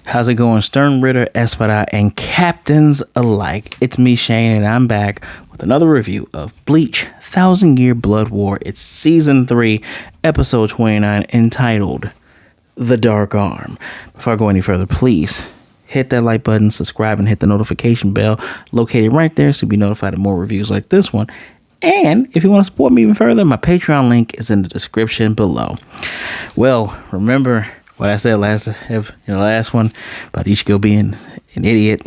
How's it going, Stern Ritter, Espada, and captains alike? It's me, Shane, and I'm back with another review of Bleach, 1,000 Year Blood War. It's Season 3, Episode 29, entitled The Dark Arm. Before I go any further, please hit that like button, subscribe, and hit the notification bell located right there so you'll be notified of more reviews like this one. And if you want to support me even further, my Patreon link is in the description below. Well, remember what I said in the last one about Ichigo being an idiot.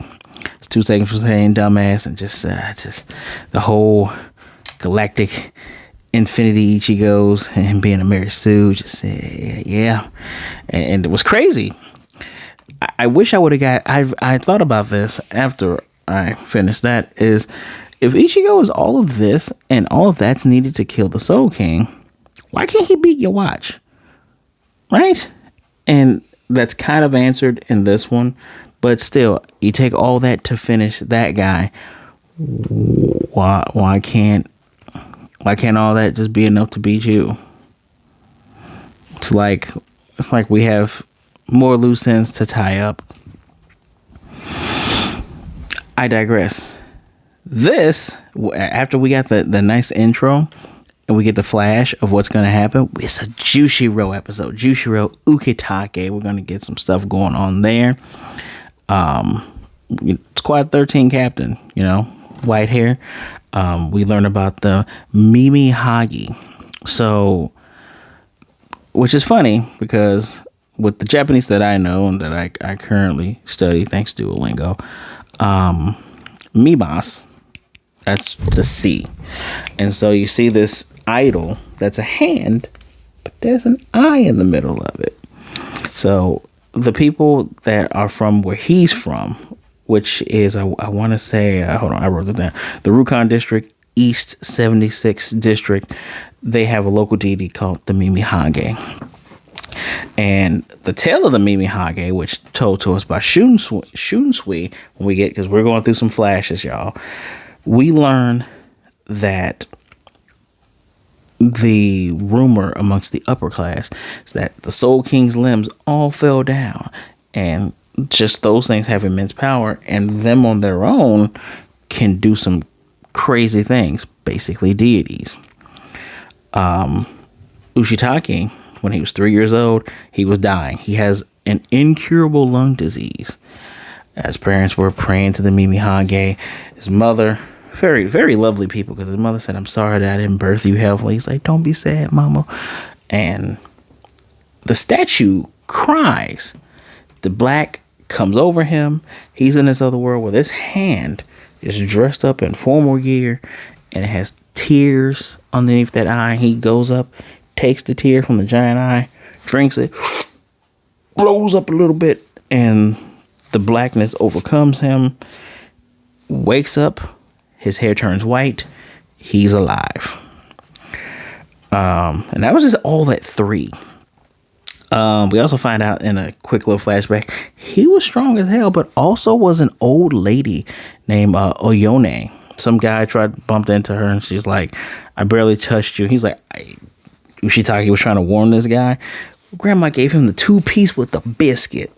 It's 2 seconds from saying dumbass, and just the whole galactic infinity Ichigos and being a Mary Sue. Just yeah, and it was crazy. I wish I would have got. I thought about this after I finished. That is, if Ichigo is all of this and all of that's needed to kill the Soul King, why can't he beat your watch? Right? And that's kind of answered in this one, but still, you take all that to finish that guy. Why can't all that just be enough to beat you? It's like we have more loose ends to tie up. I digress. This, after we got the nice intro and we get the flash of what's going to happen, it's a Jushiro episode. Jushiro Ukitake. We're going to get some stuff going on there. Squad 13 captain, white hair. We learn about the Mimi Hagi. So, which is funny because with the Japanese that I know and that I currently study, thanks to Duolingo, Mibas, that's the C. And so you see this idol that's a hand, but there's an eye in the middle of it. So the people that are from where he's from, which is, I want to say, hold on, I wrote it down. The Rukon District, East 76 District, they have a local deity called the Mimi Hage. And the tale of the Mimi Hage, which told to us by Shunsui, when we get, because we're going through some flashes, y'all, we learn that the rumor amongst the upper class is that the Soul King's limbs all fell down, and just those things have immense power, and them on their own can do some crazy things, basically deities. Ukitake, when he was 3 years old, he was dying. He has an incurable lung disease. As parents were praying to the Mimi Hage, his mother, very, very lovely people, because his mother said, "I'm sorry that I didn't birth you healthily." He's like, "Don't be sad, mama." And the statue cries. The black comes over him. He's in this other world where this hand is dressed up in formal gear and it has tears underneath that eye. He goes up, takes the tear from the giant eye, drinks it, blows up a little bit, and the blackness overcomes him. Wakes up, his hair turns white, he's alive. And that was just all at 3. We also find out in a quick little flashback, he was strong as hell, but also was an old lady named Oyone. Some guy bumped into her, and she's like, "I barely touched you." He's like, Ushitake was trying to warn this guy. Grandma gave him the 2-piece with the biscuit.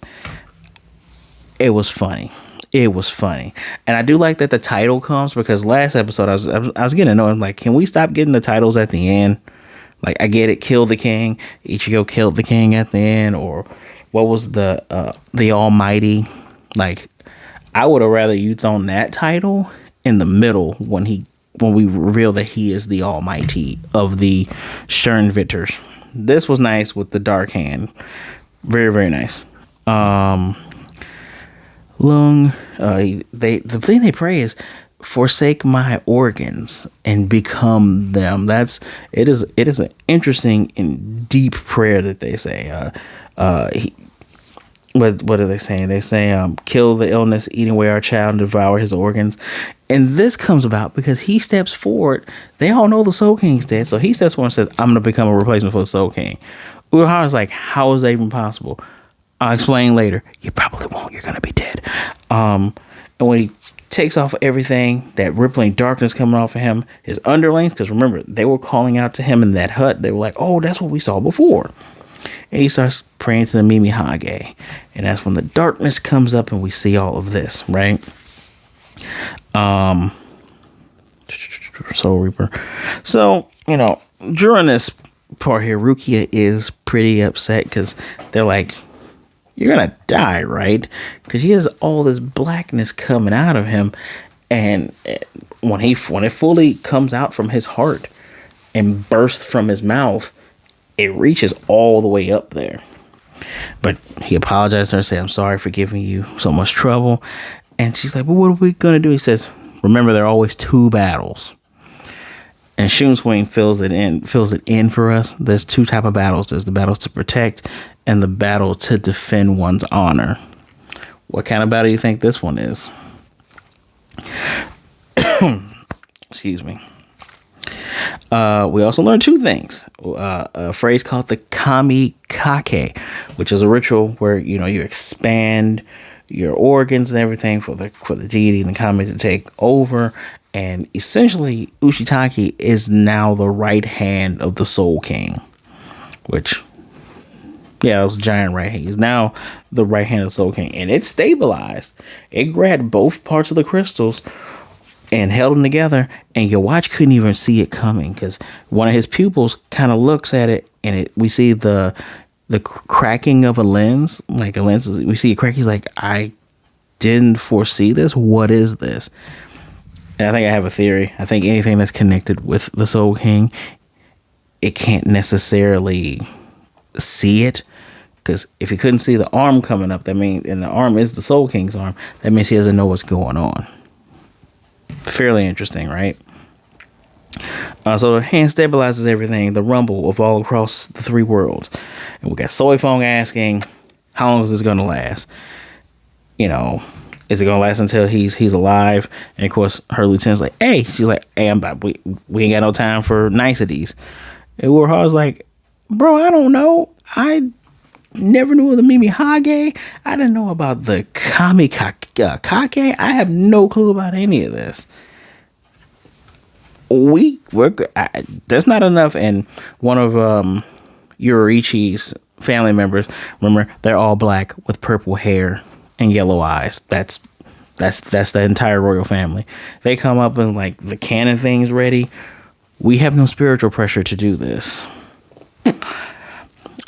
It was funny. And I do like that the title comes, because last episode I was getting annoyed. I'm like, can we stop getting the titles at the end? Like, I get it, kill the king. Ichigo killed the king at the end, or what was the Almighty? Like, I would have rather you thrown that title in the middle when we reveal that he is the Almighty of the Sternritters. This was nice with the dark hand. Very, very nice. The thing they pray is, "Forsake my organs and become them." It is an interesting and deep prayer that they say. What are they saying? They say, "Kill the illness, eat away our child, and devour his organs." And this comes about because he steps forward. They all know the Soul King's dead, so he steps forward and says, "I'm going to become a replacement for the Soul King." Urahara's like, "How is that even possible?" "I'll explain later." "You probably won't. You're going to be dead." And when he takes off everything, that rippling darkness coming off of him, his underlings, because remember, they were calling out to him in that hut. They were like, "Oh, that's what we saw before." And he starts praying to the Mimihage. And that's when the darkness comes up and we see all of this, right? Soul Reaper. So, during this part here, Rukia is pretty upset because they're like, you're gonna die, right? Because he has all this blackness coming out of him. And when it fully comes out from his heart and bursts from his mouth, it reaches all the way up there. But he apologized to her and said, I'm sorry for giving you so much trouble. And she's like, well, what are we going to do? He says, remember, there are always two battles. And Shunswing fills it in for us. There's two type of battles. There's the battles to protect and the battle to defend one's honor. What kind of battle do you think this one is? Excuse me. We also learned two things. A phrase called the kamikake, which is a ritual where you expand your organs and everything for the deity and the kami to take over. And essentially, Ukitake is now the right hand of the Soul King, which, yeah, it was a giant right hand. He's now the right hand of the Soul King, and it stabilized. It grabbed both parts of the crystals and held them together, and your watch couldn't even see it coming because one of his pupils kind of looks at it, and we see the cracking of a lens, like a lens. We see a crack. He's like, I didn't foresee this. What is this? And I think I have a theory. I think anything that's connected with the Soul King, it can't necessarily see it. Because if he couldn't see the arm coming up, and the arm is the Soul King's arm, that means he doesn't know what's going on. Fairly interesting, right? So the hand stabilizes everything, the rumble of all across the three worlds. And we got Soy Fong asking, how long is this going to last? Is it going to last until he's alive? And of course, her lieutenant's like, hey, she's like, hey, I'm back. We ain't got no time for niceties. And Warhawk's like, bro, I don't know. I never knew of the Mimihage. I didn't know about the kamikake. I have no clue about any of this. There's not enough. And one of Yoriichi's family members, remember, they're all black with purple hair and yellow eyes. That's the entire royal family. They come up and like the cannon thing's ready. We have no spiritual pressure to do this.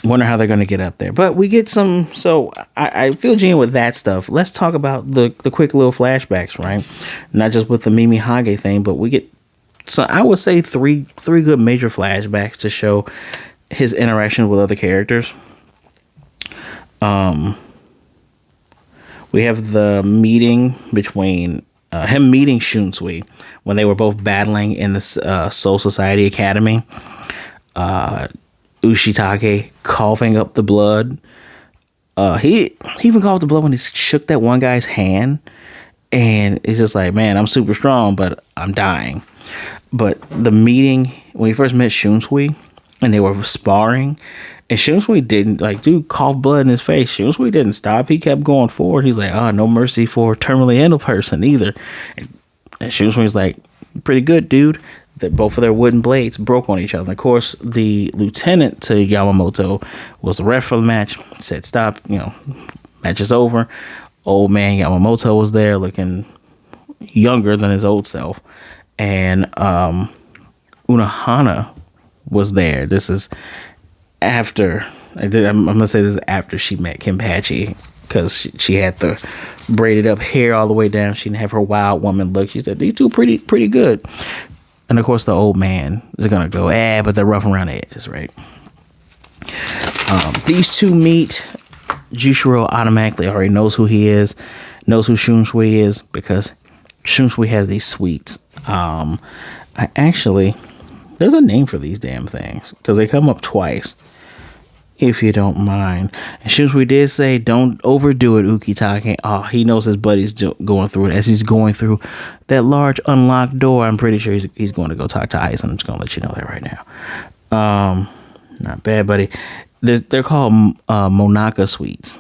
Wonder how they're going to get up there. But we get some. So I feel Gene with that stuff. Let's talk about the quick little flashbacks, right? Not just with the Mimihage thing, but we get. So I would say three good major flashbacks to show his interaction with other characters. We have the meeting between him meeting Shunsui when they were both battling in the Soul Society Academy. Ukitake coughing up the blood. He even coughed the blood when he shook that one guy's hand. And it's just like, man, I'm super strong, but I'm dying. But the meeting, when he first met Shunsui, and they were sparring, and Shunsui didn't, dude coughed blood in his face. Shunsui didn't stop. He kept going forward. He's like, no mercy for terminally ill person either. And Shunsui's like, pretty good, dude. That both of their wooden blades broke on each other. Of course, the lieutenant to Yamamoto was the ref for the match. Said, stop, match is over. Old man Yamamoto was there looking younger than his old self. And Unohana was there. This is after, I'm going to say this is after she met Kenpachi, because she had the braided up hair all the way down. She didn't have her wild woman look. She said, these two pretty good. And of course, the old man is going to go, but they're rough around the edges, right? These two meet. Jushiro automatically already knows who he is, knows who Shunsui is, because Shunsui has these sweets. There's a name for these damn things, because they come up twice, if you don't mind. And Shunsui did say, don't overdo it, Ukitake. He knows his buddy's going through it. As he's going through that large unlocked door, I'm pretty sure he's going to go talk to Ice. I'm just going to let you know that right now. Not bad, buddy. They're called Monaka sweets.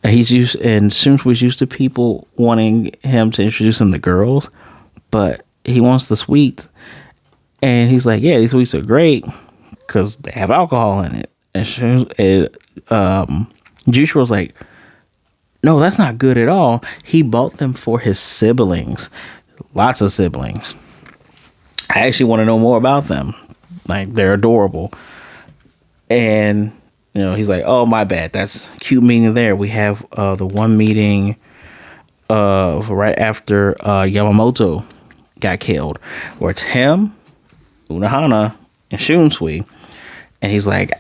Shunsui used to people wanting him to introduce him to girls, but he wants the sweets. And he's like, yeah, these sweets are great because they have alcohol in it. And Jushiro's like, no, that's not good at all. He bought them for his siblings. Lots of siblings. I actually want to know more about them. Like, they're adorable. And, he's like, oh, my bad. That's a cute meeting there. We have the one meeting right after Yamamoto got killed, where it's him, Unohana, and Shunsui. And he's like,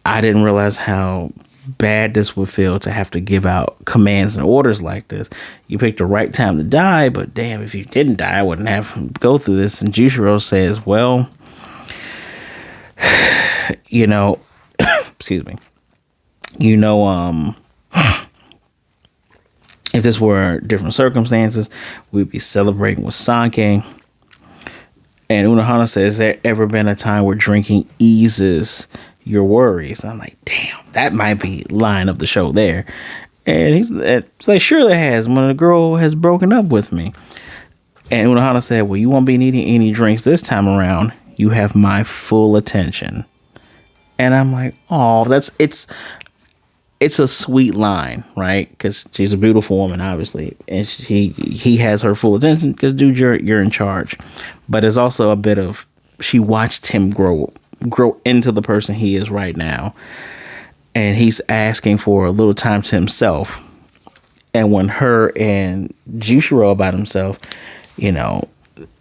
I didn't realize how bad this would feel to have to give out commands and orders like this. You picked the right time to die, but damn, if you didn't die, I wouldn't have to go through this. And Jushiro says, well, excuse me, if this were different circumstances, we'd be celebrating with sake. And Unohana says, there ever been a time where drinking eases your worries? I'm like, damn, that might be line of the show there. And he's like, sure there has, when a girl has broken up with me. And Unohana said, well, you won't be needing any drinks this time around. You have my full attention. And I'm like, oh, it's a sweet line, right? Because she's a beautiful woman, obviously, and he has her full attention because, dude, you're in charge. But it's also a bit of, she watched him grow into the person he is right now, and he's asking for a little time to himself. And when her and Jushiro about himself,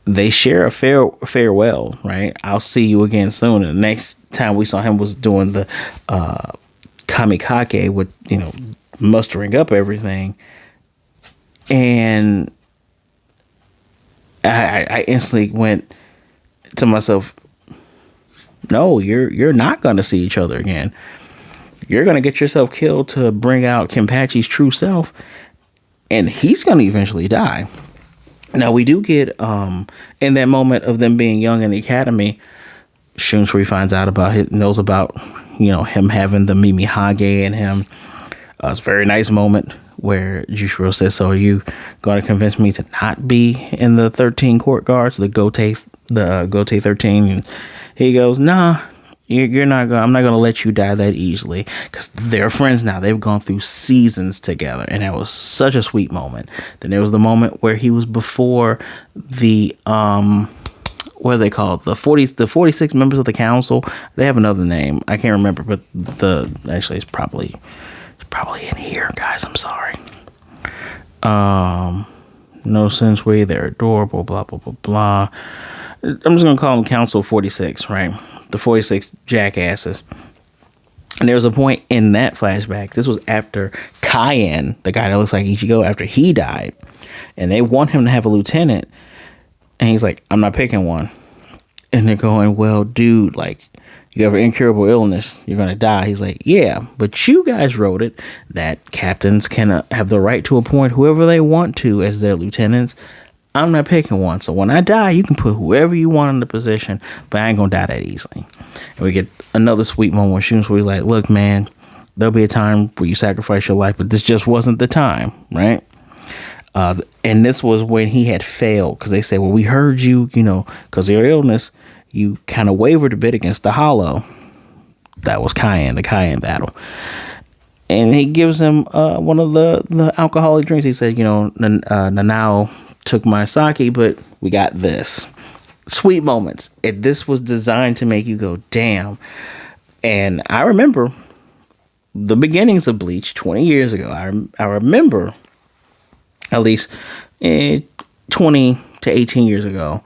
they share a farewell, right? I'll see you again soon. And the next time we saw him was doing the kamikake with, mustering up everything. And I instantly went to myself, no, you're not going to see each other again. You're going to get yourself killed to bring out Kenpachi's true self, and he's going to eventually die. Now, we do get, in that moment of them being young in the academy, Shunsui finds out knows about, him having the Mimihage in him. It's a very nice moment where Jushiro says, so are you going to convince me to not be in the 13 court guards, the Gote 13? And he goes, nah, you're not going. I'm not going to let you die that easily, because they're friends now. They've gone through seasons together, and that was such a sweet moment. Then there was the moment where he was before the what are they called? The 46 members of the council. They have another name. I can't remember, but it's probably in here, guys. I'm sorry. No sense way. They're adorable. Blah blah blah blah. I'm just gonna call them Council 46, right? The 46 jackasses. And there was a point in that flashback. This was after Cayenne, the guy that looks like Ichigo, after he died, and they want him to have a lieutenant. And he's like, I'm not picking one. And they're going, well, dude, like, you have an incurable illness, you're going to die. He's like, yeah, but you guys wrote it that captains can have the right to appoint whoever they want to as their lieutenants. I'm not picking one. So when I die, you can put whoever you want in the position, but I ain't going to die that easily. And we get another sweet moment where Shunsui like, look, man, there'll be a time where you sacrifice your life, but this just wasn't the time, right? And this was when he had failed, because they said, well, we heard you, because of your illness, you kind of wavered a bit against the Hollow. That was the Cayenne battle. And he gives him one of the alcoholic drinks. He said, Nanao took my sake, but we got this. Sweet moments. This was designed to make you go, damn. And I remember the beginnings of Bleach 20 years ago. I remember at least 20 to 18 years ago.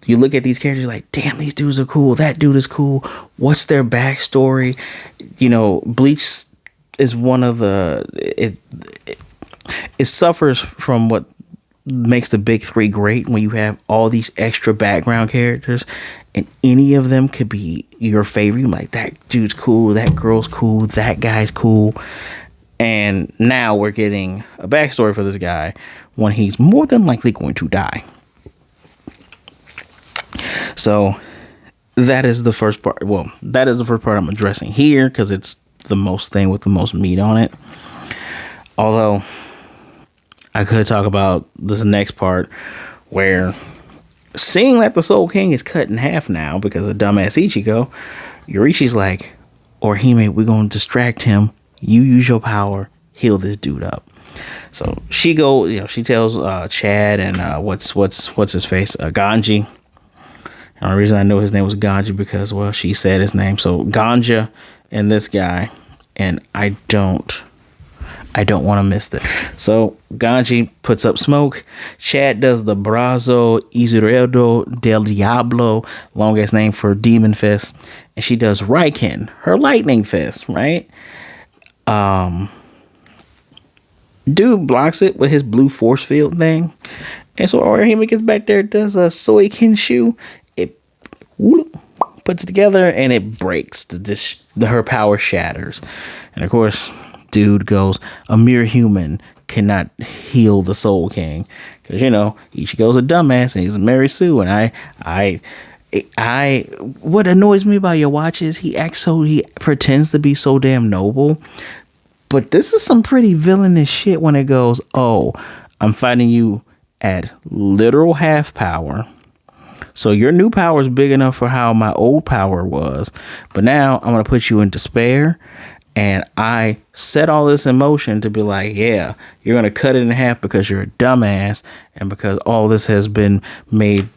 You look at these characters like, damn, these dudes are cool. That dude is cool. What's their backstory? Bleach is one of it suffers from what makes the big three great, when you have all these extra background characters, and any of them could be your favorite. You're like, that dude's cool, that girl's cool, that guy's cool. And now we're getting a backstory for this guy when he's more than likely going to die. So that is the first part. Well, that is the first part I'm addressing here, because it's the most thing with the most meat on it. Although I could talk about this next part, where seeing that the Soul King is cut in half now because of dumbass Ichigo, Yorichi's like, or Hime, we're gonna distract him. You use your power, heal this dude up. So she she tells Chad and what's his face, Ganji. The only reason I know his name was Ganji because, well, she said his name. So Ganja and this guy, and I don't want to miss it. So Ganji puts up smoke. Chad does the Brazo Isidro del Diablo, long ass name for Demon Fist, and she does Raiken, her lightning fist, right? Dude blocks it with his blue force field thing, and so Orihime gets back there, does a Soy Kinshu. It puts it together and it breaks. Her power shatters, and of course, dude goes, a mere human cannot heal the Soul King, because Ichigo's a dumbass and he's a Mary Sue, and I what annoys me about your watch is he pretends to be so damn noble. But this is some pretty villainous shit when it goes, oh, I'm fighting you at literal half power. So your new power is big enough for how my old power was. But now I'm going to put you in despair. And I set all this in motion to be like, yeah, you're going to cut it in half because you're a dumbass. And because all this has been made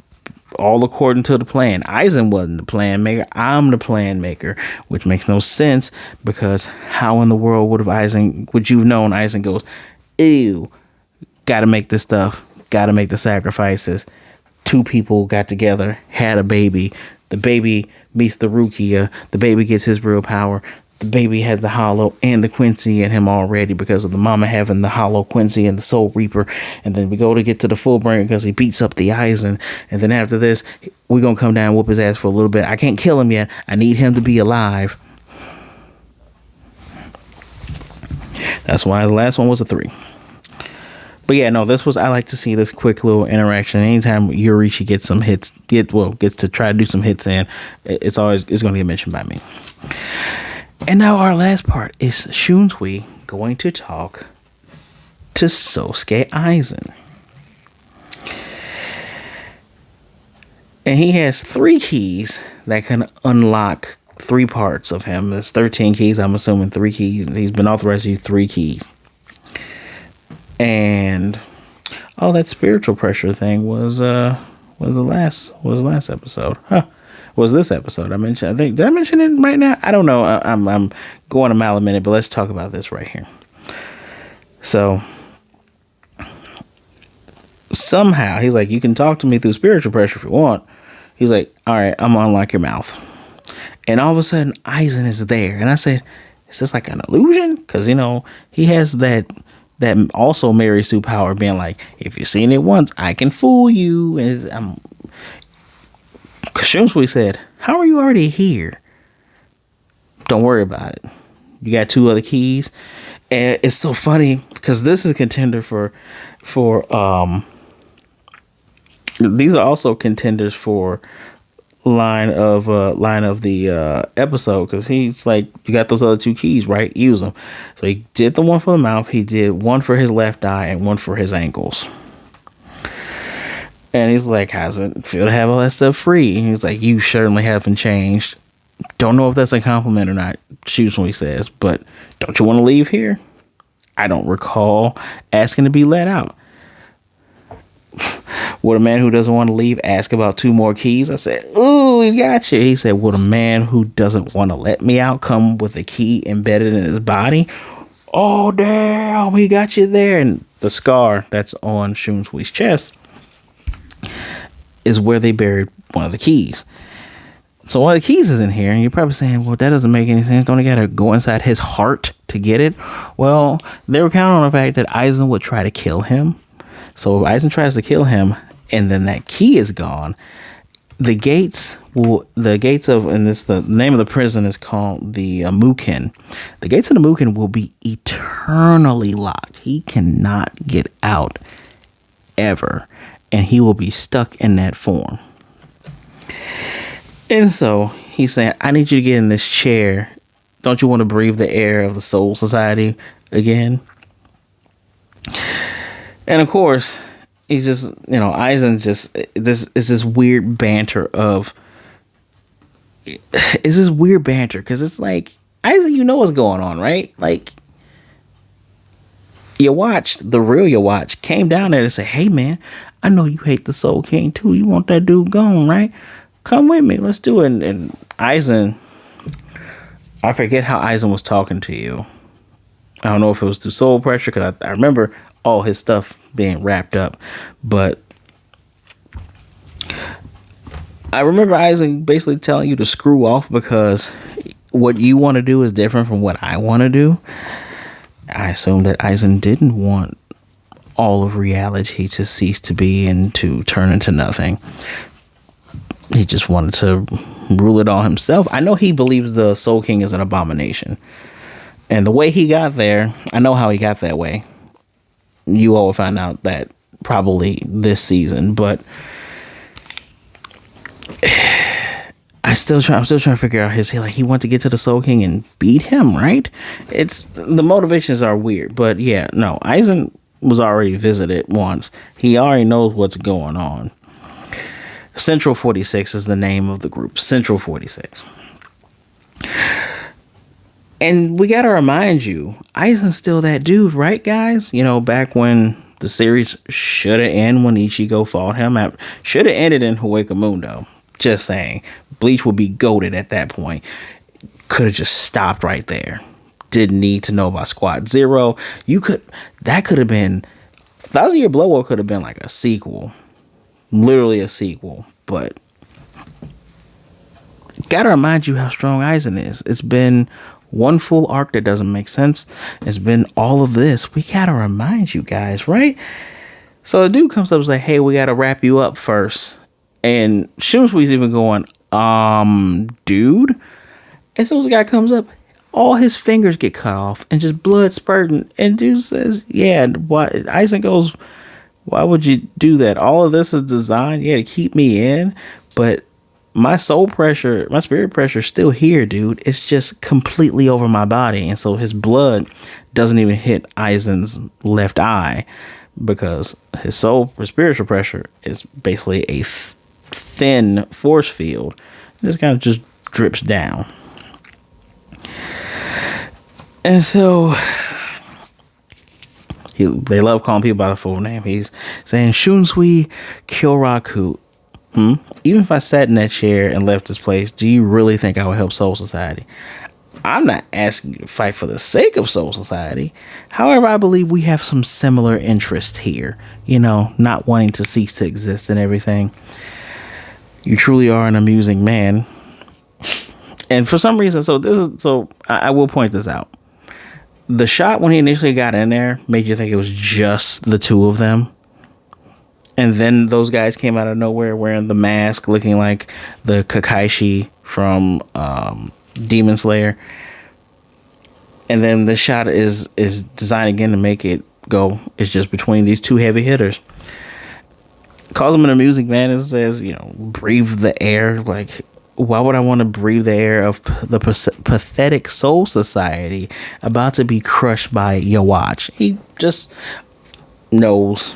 all according to the plan. Aizen wasn't the plan maker. I'm the plan maker, which makes no sense because how in the world would you have known Aizen goes, ew, gotta make this stuff, gotta make the sacrifices. Two people got together, had a baby. The baby meets the Rukia. The baby gets his real power. The baby has the Hollow and the Quincy in him already because of the mama having the Hollow Quincy and the Soul Reaper. And then we go to get to the Fullbringer because he beats up the Aizen. And then after this, we're going to come down and whoop his ass for a little bit. I can't kill him yet. I need him to be alive. That's why the last one was a 3. But yeah, no, I like to see this quick little interaction. Anytime Yorishi gets some hits, gets to try to do some hits in, it's going to get mentioned by me. And now our last part is Shunsui going to talk to Sosuke Aizen. And he has 3 keys that can unlock 3 parts of him. There's 13 keys. I'm assuming 3 keys. He's been authorized to use 3 keys. And that spiritual pressure thing was the last episode. Huh. Was this episode? Did I mention it right now? I don't know. I'm going a mile a minute, but let's talk about this right here. So somehow he's like, you can talk to me through spiritual pressure if you want. He's like, all right, I'm gonna unlock your mouth. And all of a sudden Aizen is there. And I said, is this like an illusion? Because, he has that also Mary Sue power being like, if you've seen it once, I can fool you. And Shunsui said, how are you already here? Don't worry about it. You got 2 other keys. And it's so funny because this is a contender for these are also contenders for line of the episode, because he's like, you got those other 2 keys, right? Use them. So he did the one for the mouth. He did one for his left eye and one for his ankles. And he's like, how's it feel to have all that stuff free? And he's like, you certainly haven't changed. Don't know if that's a compliment or not, shoots when he says, but don't you want to leave here? I don't recall asking to be let out. Would a man who doesn't want to leave ask about 2 more keys? I said, ooh, we got you. He said, would a man who doesn't want to let me out come with a key embedded in his body? Oh, damn, we got you there. And the scar that's on Shunsui's chest is where they buried one of the keys. So one of the keys is in here, and you're probably saying, well, that doesn't make any sense. Don't you gotta go inside his heart to get it? Well, they were counting on the fact that Aizen would try to kill him. So if Aizen tries to kill him, and then that key is gone, the gates of, and this, the name of the prison is called the Mukin. The gates of the Mukin will be eternally locked. He cannot get out ever, and he will be stuck in that form. And so he's saying, I need you to get in this chair. Don't you want to breathe the air of the Soul Society again? And of course, he's just, Aizen just, this weird banter because it's like, Aizen, you know what's going on, right? Like, the real your watch came down there to say, hey man, I know you hate the Soul King too. You want that dude gone, right? Come with me, let's do it. And Aizen, I forget how Aizen was talking to you. I don't know if it was through soul pressure, because I remember all his stuff being wrapped up, but I remember Aizen basically telling you to screw off because what you want to do is different from what I want to do. I assume that Aizen didn't want all of reality to cease to be and to turn into nothing. He just wanted to rule it all himself. I know he believes the Soul King is an abomination. And the way he got there, I know how he got that way. You all will find out that probably this season, but I'm still trying to figure out he wanted to get to the Soul King and beat him, right? It's the motivations are weird, but yeah, no, Aizen was already visited once. He already knows what's going on. Central 46 is the name of the group. Central 46. And we gotta remind you, Aizen's still that dude, right, guys? You know, back when the series should have ended when Ichigo fought him. Should have ended in Hueco Mundo. Just saying. Bleach would be goated at that point. Could have just stopped right there. Didn't need to know about Squad Zero. That could have been, Thousand Year Blood War could have been like a sequel. Literally a sequel. But gotta remind you how strong Aizen is. It's been one full arc that doesn't make sense. It's been all of this. We gotta remind you guys, right? So a dude comes up and says, hey, we gotta wrap you up first. And Shunswee's even going, dude. And so the guy comes up, all his fingers get cut off and just blood spurting. And dude says, yeah, why? Aizen goes, why would you do that? All of this is designed, to keep me in. But my soul pressure, my spirit pressure is still here, dude. It's just completely over my body. And so his blood doesn't even hit Aizen's left eye because his spiritual pressure is basically a thin force field. It just kind of just drips down. And so they love calling people by the full name. He's saying Shunsui Kyoraku. Even if I sat in that chair and left this place, do you really think I would help Soul Society? I'm not asking you to fight for the sake of Soul Society. However, I believe we have some similar interests here. You know, not wanting to cease to exist and everything. You truly are an amusing man. And for some reason, I will point this out. The shot when he initially got in there made you think it was just the two of them. And then those guys came out of nowhere wearing the mask, looking like the Kakashi from Demon Slayer. And then the shot is designed again to make it go, it's just between these two heavy hitters. Calls him an amusing man and says, breathe the air. Like, why would I want to breathe the air of the pathetic Soul Society about to be crushed by your watch? He just knows.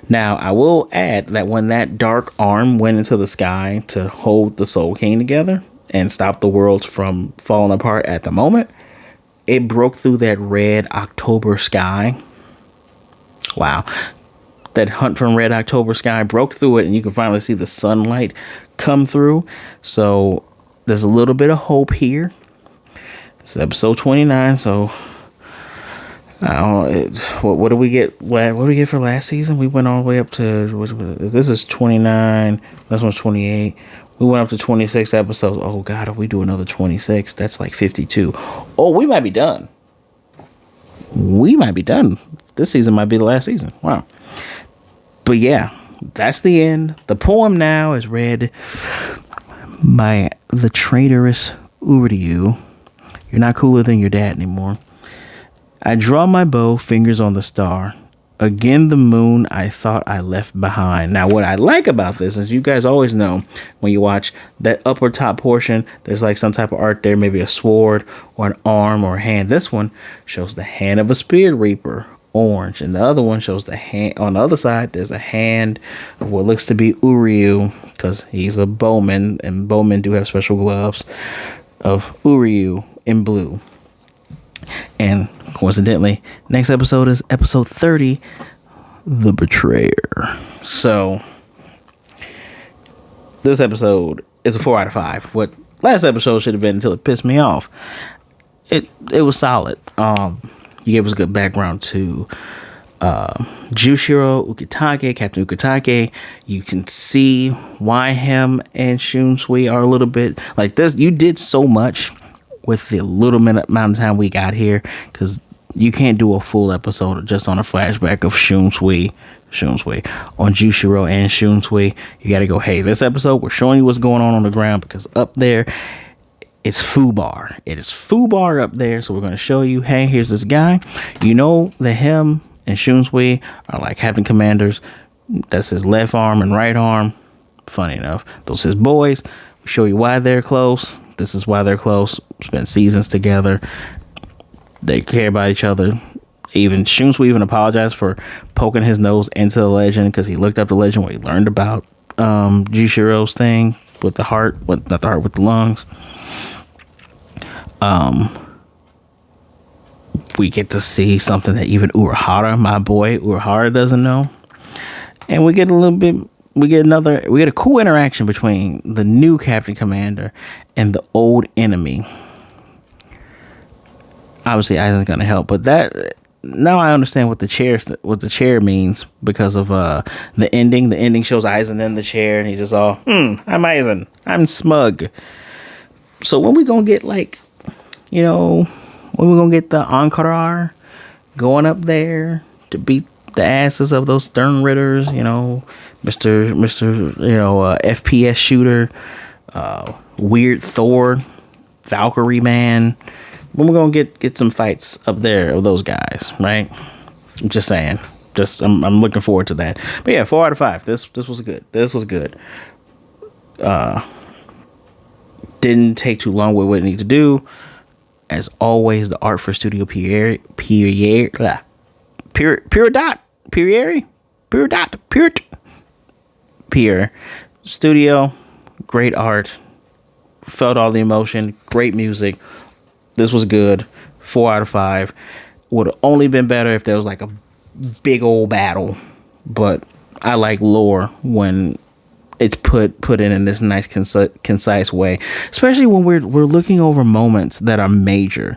Now, I will add that when that dark arm went into the sky to hold the Soul King together and stop the worlds from falling apart at the moment, it broke through that red October sky. Wow. That hunt from red October sky broke through it, and you can finally see the sunlight come through. So there's a little bit of hope here. This is episode 29, so what do we get? What do we get for last season? We went all the way up to, this is 29. This one's 28. We went up to 26 episodes. Oh God, if we do another 26, that's like 52. Oh, we might be done. This season might be the last season. Wow. But yeah, that's the end. The poem now is read by the traitorous Uryu. You're not cooler than your dad anymore. I draw my bow, fingers on the star. Again, the moon I thought I left behind. Now, what I like about this is you guys always know when you watch that upper top portion, there's like some type of art there, maybe a sword or an arm or a hand. This one shows the hand of a spirit reaper, orange, and the other one shows the hand. On the other side, there's a hand of what looks to be Uryu, because he's a bowman, and bowmen do have special gloves, of Uryu. in blue. And coincidentally, next episode is episode 30, The Betrayer. So this episode is a 4 out of 5. What last episode should have been until it pissed me off. It was solid. You gave us good background to Jushiro Ukitake, Captain Ukitake. You can see why him and Shunsui are a little bit like this. You did so much with the little amount of time we got here, because you can't do a full episode just on a flashback of Shunsui on Jushiro and Shunsui. You got to go, hey, this episode we're showing you what's going on the ground, because up there it's Fubar. It is Fubar up there, so we're going to show you, hey, here's this guy. You know that him and Shunsui are like captain commanders. That's his left arm and right arm. Funny enough, those his boys. We show you why they're close. This is why they're close. Spent seasons together. They care about each other. Even Shunsui even apologized for poking his nose into the legend, because he looked up the legend where he learned about Jushiro's thing with the heart, not the heart, with the lungs. We get to see something that even Urahara, my boy Urahara, doesn't know. And we get a cool interaction between the new Captain Commander and the old enemy. Obviously, Aizen's gonna help, but that now I understand what the chair means, because of the ending. The ending shows Aizen in the chair, and he's just all, I'm Aizen, I'm smug. So when we gonna get when we gonna get the Ankarar going up there to beat the asses of those Stern Ritters, Mr. FPS shooter, weird Thor, Valkyrie man. When we gonna get some fights up there of those guys, right? I'm just saying. I'm looking forward to that. But yeah, 4 out of 5. This was good. This was good. Didn't take too long with what it needed to do. As always, the art for Studio Pierre Studio, great art, felt all the emotion, great music. This was good. 4 out of 5. Would have only been better if there was like a big old battle, but I like lore when it's put in this nice concise way, especially when we're looking over moments that are major,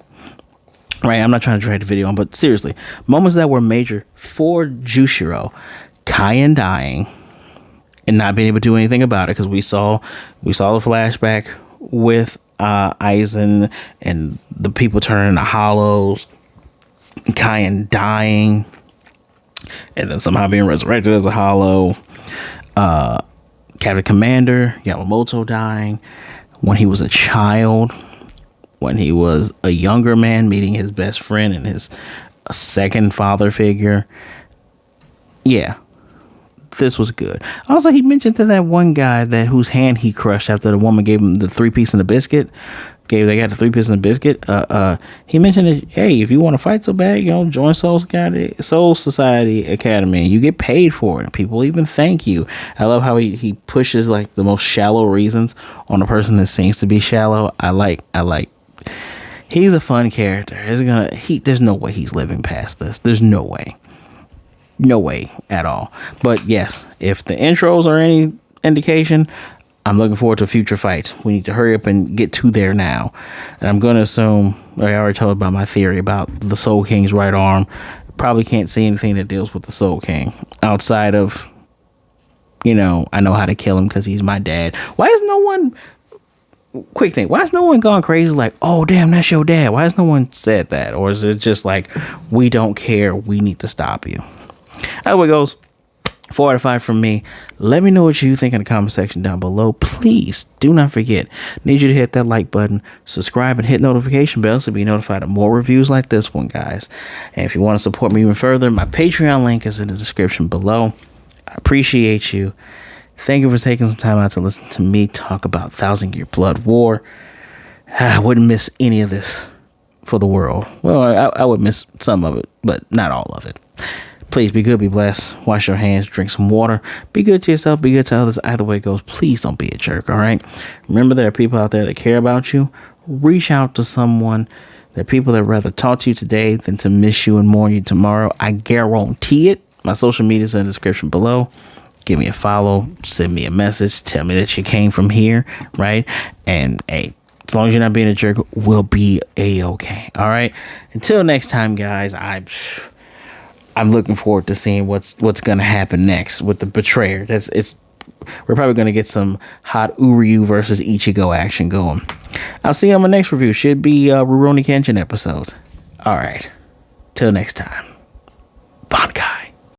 right? I'm not trying to drag the video on, but seriously, moments that were major for Jushiro. Kaien dying and not being able to do anything about it, because we saw the flashback with Aizen and the people turning into hollows, Kaien dying and then somehow being resurrected as a hollow, Captain Commander Yamamoto dying when he was a child, when he was a younger man, meeting his best friend and his second father figure. Yeah, this was good. Also, he mentioned to that one guy whose hand he crushed after the woman gave him the 3-piece and a biscuit. They got the 3-piece and a biscuit. He mentioned that, hey, if you want to fight so bad, join Soul Society Academy, and you get paid for it. And people even thank you. I love how he pushes like the most shallow reasons on a person that seems to be shallow. I like. He's a fun character. There's no way he's living past this. There's no way. No way at all. But yes, if the intros are any indication, I'm looking forward to future fights. We need to hurry up and get to there now. And I'm going to assume, I already told about my theory about the Soul King's right arm. Probably can't see anything that deals with the Soul King outside of, I know how to kill him because he's my dad. Why has no one gone crazy like, oh, damn, that's your dad? Why has no one said that? Or is it just like, we don't care, we need to stop you? Either way it goes. 4 out of 5 from me. Let me know what you think in the comment section down below. Please do not forget, need you to hit that like button, subscribe, and hit notification bell to be notified of more reviews like this one, guys. And if you want to support me even further, my Patreon link is in the description below. I appreciate you. Thank you for taking some time out to listen to me talk about 1,000 Year Blood War. I wouldn't miss any of this for the world. Well, I would miss some of it, but not all of it. Please be good, be blessed. Wash your hands, drink some water. Be good to yourself, be good to others. Either way it goes, please don't be a jerk, all right? Remember, there are people out there that care about you. Reach out to someone. There are people that rather talk to you today than to miss you and mourn you tomorrow. I guarantee it. My social media is in the description below. Give me a follow. Send me a message. Tell me that you came from here, right? And hey, as long as you're not being a jerk, we'll be a-okay. All right. Until next time, guys. I'm looking forward to seeing what's gonna happen next with the betrayer. We're probably gonna get some hot Uryu versus Ichigo action going. I'll see you on my next review. Should be Rurouni Kenshin episode. All right. Till next time. Bankai.